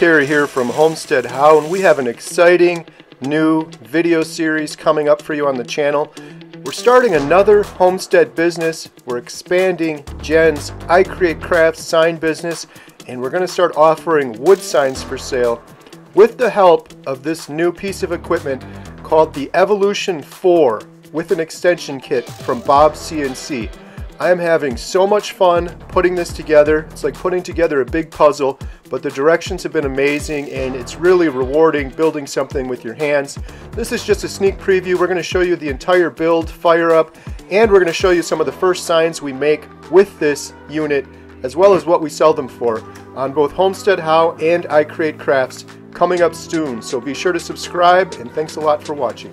Carey here from HomesteadHow, and we have an exciting new video series coming up for you on the channel. We're starting another homestead business. We're expanding Jen's I Create Crafts sign business, and we're going to start offering wood signs for sale with the help of this new piece of equipment called the Evolution 4 with an extension kit from Bob's CNC. I am having so much fun putting this together. It's like putting together a big puzzle, but the directions have been amazing and it's really rewarding building something with your hands. This is just a sneak preview. We're going to show you the entire build, fire up, and we're going to show you some of the first signs we make with this unit, as well as what we sell them for on both HomesteadHow and I Create Crafts coming up soon. So be sure to subscribe, and thanks a lot for watching.